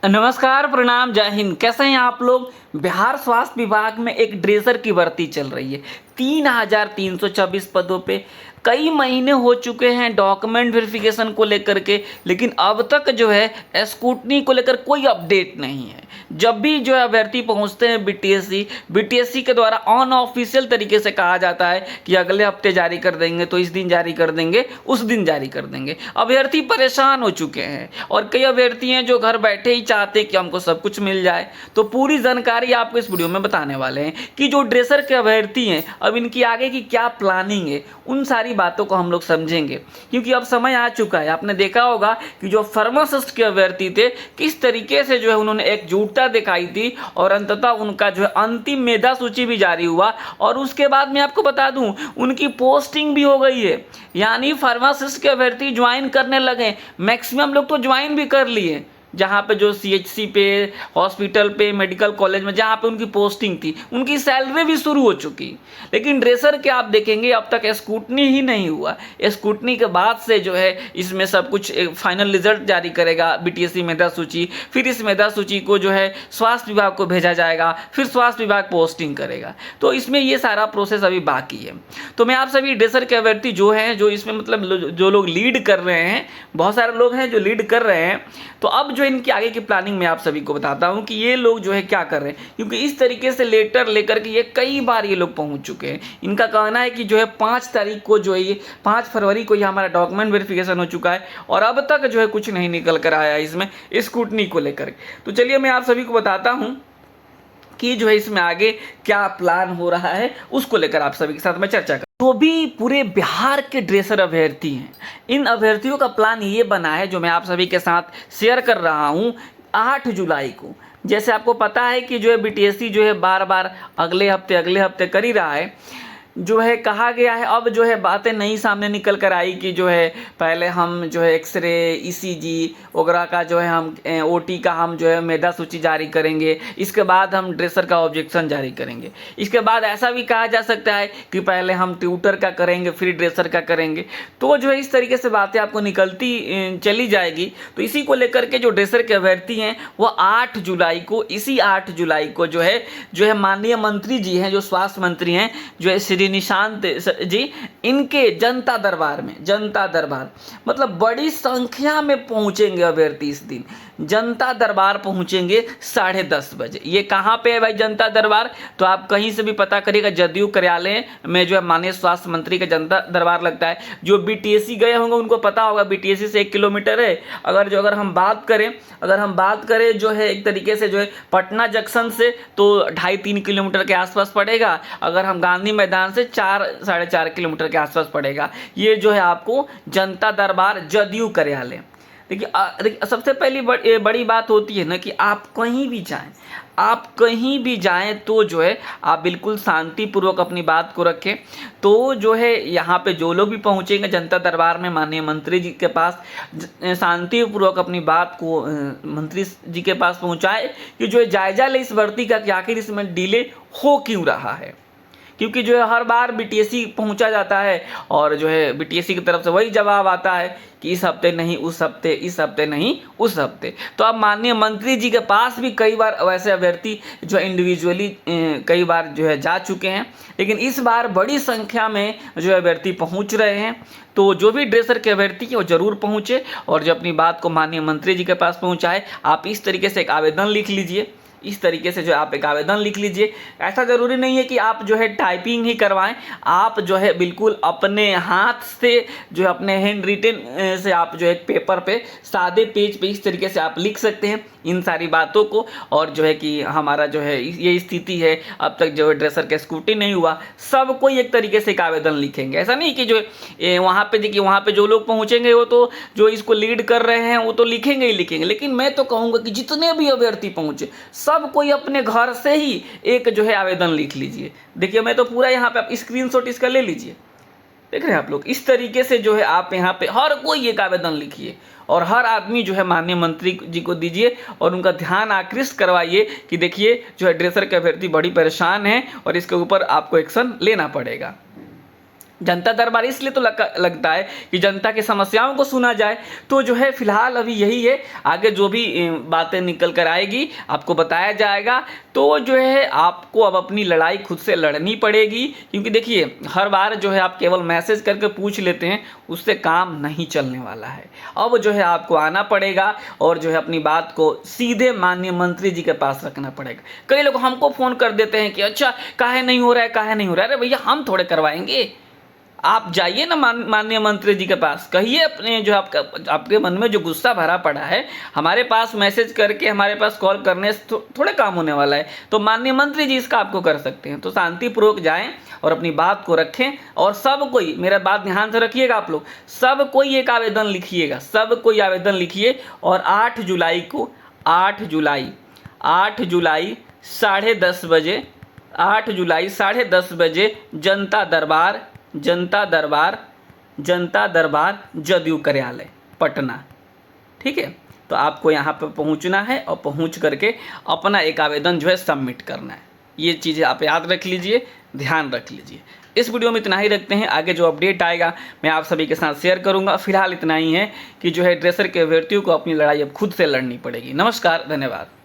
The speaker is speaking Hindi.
नमस्कार, प्रणाम, जय हिंद। कैसे हैं आप लोग। बिहार स्वास्थ्य विभाग में एक ड्रेसर की भर्ती चल रही है 3,326 पदों पे। कई महीने हो चुके हैं डॉक्यूमेंट वेरिफिकेशन को लेकर के, लेकिन अब तक जो है स्कूटनी को लेकर कोई अपडेट नहीं है। जब भी जो है अभ्यर्थी पहुंचते हैं बीटीएससी के द्वारा अनऑफिशियल तरीके से कहा जाता है कि अगले हफ्ते जारी कर देंगे, तो इस दिन जारी कर देंगे, उस दिन जारी कर देंगे। अभ्यर्थी परेशान हो चुके हैं और कई अभ्यर्थी हैं जो घर बैठे ही चाहते हैं कि हमको सब कुछ मिल जाए। तो पूरी जानकारी आपको इस वीडियो में बताने वाले हैं कि जो ड्रेसर के अभ्यर्थी हैं अब इनकी आगे की क्या प्लानिंग है, उन सारी बातों को हम लोग समझेंगे। क्योंकि अब समय आ चुका है, आपने देखा होगा कि जो फार्मासिस्ट के अभ्यर्थी थे किस तरीके से जो है उन्होंने एकजुटता दिखाई थी और अंततः उनका जो है अंतिम मेधा सूची भी जारी हुआ। और उसके बाद मैं आपको बता दूं उनकी पोस्टिंग भी हो गई है, यानी फार्मासिस्ट के अभ्यर्थी ज्वाइन करने लगे। मैक्सिमम लोग तो ज्वाइन भी कर लिए, जहाँ पे जो सीएचसी पे, हॉस्पिटल पे, मेडिकल कॉलेज में जहाँ पे उनकी पोस्टिंग थी, उनकी सैलरी भी शुरू हो चुकी। लेकिन ड्रेसर के आप देखेंगे अब तक स्कूटनी ही नहीं हुआ। स्कूटनी के बाद से जो है इसमें सब कुछ फाइनल रिजल्ट जारी करेगा बीटीएससी मेधा सूची, फिर इस मेधा सूची को जो है स्वास्थ्य विभाग को भेजा जाएगा, फिर स्वास्थ्य विभाग पोस्टिंग करेगा। तो इसमें ये सारा प्रोसेस अभी बाकी है। तो मैं आप सभी ड्रेसर के अभ्यर्थी जो हैं, जो इसमें मतलब जो लोग लीड कर रहे हैं, बहुत सारे लोग हैं जो लीड कर रहे हैं, तो अब जो इनकी आगे की प्लानिंग मैं आप सभी को बताता हूं कि ये लोग जो है क्या कर रहे हैं। क्योंकि इस तरीके से लेटर लेकर के ये कई बार ये लोग पहुंच चुके हैं। इनका कहना है कि जो है 5 तारीख को जो है ये 5 फरवरी को ये हमारा डॉक्यूमेंट वेरिफिकेशन हो चुका है और अब तक जो है कुछ नहीं निकल कर आया इसमें स्कूटनी को लेकर। तो चलिए मैं आप सभी को बताता हूँ कि जो है इसमें आगे क्या प्लान हो रहा है, उसको लेकर आप सभी के साथ मैं चर्चा कर। तो भी पूरे बिहार के ड्रेसर अभ्यर्थी हैं, इन अभ्यर्थियों का प्लान ये बना है जो मैं आप सभी के साथ शेयर कर रहा हूँ 8 जुलाई को। जैसे आपको पता है कि जो है बीटीएससी जो है बार बार अगले हफ्ते कर ही रहा है। जो है कहा गया है, अब जो है बातें नई सामने निकल कर आई कि जो है पहले हम जो है एक्सरे, ईसीजी वगैरह का जो है हम ओटी का हम जो है मेधा सूची जारी करेंगे, इसके बाद हम ड्रेसर का ऑब्जेक्शन जारी करेंगे। इसके बाद ऐसा भी कहा जा सकता है कि पहले हम ट्यूटर का करेंगे फिर ड्रेसर का करेंगे। तो जो है इस तरीके से बातें आपको निकलती चली जाएगी। तो इसी को लेकर के जो ड्रेसर के अभ्यर्थी हैं वो 8 जुलाई को, इसी 8 जुलाई को जो है माननीय मंत्री जी हैं, जो स्वास्थ्य मंत्री हैं, जो है निशांत जी, इनके जनता दरबार मतलब बड़ी संख्या में पहुंचेंगे अभ्यर्थी। इस दिन जनता दरबार पहुंचेंगे 10:30 बजे। ये कहाँ पे है भाई जनता दरबार? तो आप कहीं से भी पता करिएगा, जदयू कार्यालय में जो है माननीय स्वास्थ्य मंत्री का जनता दरबार लगता है। जो बीटीएससी गए होंगे उनको पता होगा, बीटीएससी से 1 किलोमीटर है। अगर हम बात करें जो है एक तरीके से जो है पटना जंक्शन से, तो 2.5-3 किलोमीटर के आसपास पड़ेगा। अगर हम गांधी मैदान से 4-4.5 किलोमीटर के आसपास पड़ेगा। ये जो है आपको जनता दरबार जदयू कार्यालय। देखिए सबसे पहली बड़ी बात होती है ना कि आप कहीं भी जाएं तो जो है आप बिल्कुल शांतिपूर्वक अपनी बात को रखें। तो जो है यहाँ पे जो लोग भी पहुँचेंगे जनता दरबार में माननीय मंत्री जी के पास, शांतिपूर्वक अपनी बात को मंत्री जी के पास पहुँचाए कि जो है जायजा ले इस भर्ती का कि आखिर इसमें डिले हो क्यों रहा है। क्योंकि जो है हर बार बीटीएससी पहुंचा जाता है और जो है बीटीएससी की तरफ से वही जवाब आता है कि इस हफ्ते नहीं उस हफ्ते, इस हफ्ते नहीं उस हफ्ते। तो अब माननीय मंत्री जी के पास भी कई बार वैसे अभ्यर्थी जो इंडिविजुअली कई बार जो है जा चुके हैं, लेकिन इस बार बड़ी संख्या में जो अभ्यर्थी पहुंच रहे हैं। तो जो भी ड्रेसर के अभ्यर्थी हैं वो जरूर पहुंचे और जो अपनी बात को माननीय मंत्री जी के पास पहुंचाए। आप इस तरीके से एक आवेदन लिख लीजिए, इस तरीके से जो आप एक आवेदन लिख लीजिए। ऐसा ज़रूरी नहीं है कि आप जो है टाइपिंग ही करवाएं, आप जो है बिल्कुल अपने हाथ से जो है अपने हैंड रिटन से आप जो है पेपर पे, सादे पेज पे इस तरीके से आप लिख सकते हैं इन सारी बातों को। और जो है कि हमारा जो है ये स्थिति है, अब तक जो है ड्रेसर का स्कूटी नहीं हुआ, सब कोई एक तरीके से एक आवेदन लिखेंगे। ऐसा नहीं कि जो वहाँ पे देखिए वहाँ पे जो लोग पहुँचेंगे वो तो जो इसको लीड कर रहे हैं वो तो लिखेंगे ही लिखेंगे, लेकिन मैं तो कहूँगा कि जितने भी अभ्यर्थी पहुँचे सब कोई अपने घर से ही एक जो है आवेदन लिख लीजिए। देखिए मैं तो पूरा यहाँ पे आप स्क्रीनशॉट इसका ले लीजिए, देख रहे हैं आप लोग। इस तरीके से जो है आप यहाँ पे हर कोई एक आवेदन लिखिए और हर आदमी जो है माननीय मंत्री जी को दीजिए और उनका ध्यान आकृष्ट करवाइए कि देखिए जो है ड्रेसर के अभ्यर्थी बड़ी परेशान है और इसके ऊपर आपको एक्शन लेना पड़ेगा। जनता दरबार इसलिए तो लगता है कि जनता की समस्याओं को सुना जाए। तो जो है फिलहाल अभी यही है, आगे जो भी बातें निकल कर आएगी आपको बताया जाएगा। तो जो है आपको अब अपनी लड़ाई खुद से लड़नी पड़ेगी, क्योंकि देखिए हर बार जो है आप केवल मैसेज करके पूछ लेते हैं, उससे काम नहीं चलने वाला है। अब जो है आपको आना पड़ेगा और जो है अपनी बात को सीधे माननीय मंत्री जी के पास रखना पड़ेगा। कई लोग हमको फ़ोन कर देते हैं कि अच्छा काहे नहीं हो रहा है, काहे नहीं हो रहा है। अरे भैया हम थोड़े करवाएंगे, आप जाइए ना माननीय मंत्री जी के पास, कहिए अपने जो आपके मन में जो गुस्सा भरा पड़ा है, हमारे पास मैसेज करके हमारे पास कॉल करने से थोड़े काम होने वाला है। तो माननीय मंत्री जी इसका आपको कर सकते हैं। तो शांतिपूर्वक जाएं और अपनी बात को रखें। और सब कोई, मेरा बात ध्यान से रखिएगा आप लोग, सब कोई एक आवेदन लिखिएगा, सब कोई आवेदन लिखिए। और 8 जुलाई को 8 जुलाई 10:30 बजे 8 जुलाई 10:30 बजे जनता दरबार जदयू कार्यालय पटना, ठीक है। तो आपको यहाँ पर पहुँचना है और पहुँच करके अपना एक आवेदन जो है सबमिट करना है। ये चीज़ें आप याद रख लीजिए, ध्यान रख लीजिए। इस वीडियो में इतना ही रखते हैं, आगे जो अपडेट आएगा मैं आप सभी के साथ शेयर करूँगा। फिलहाल इतना ही है कि जो है ड्रेसर के अभ्यर्थियों को अपनी लड़ाई अब खुद से लड़नी पड़ेगी। नमस्कार, धन्यवाद।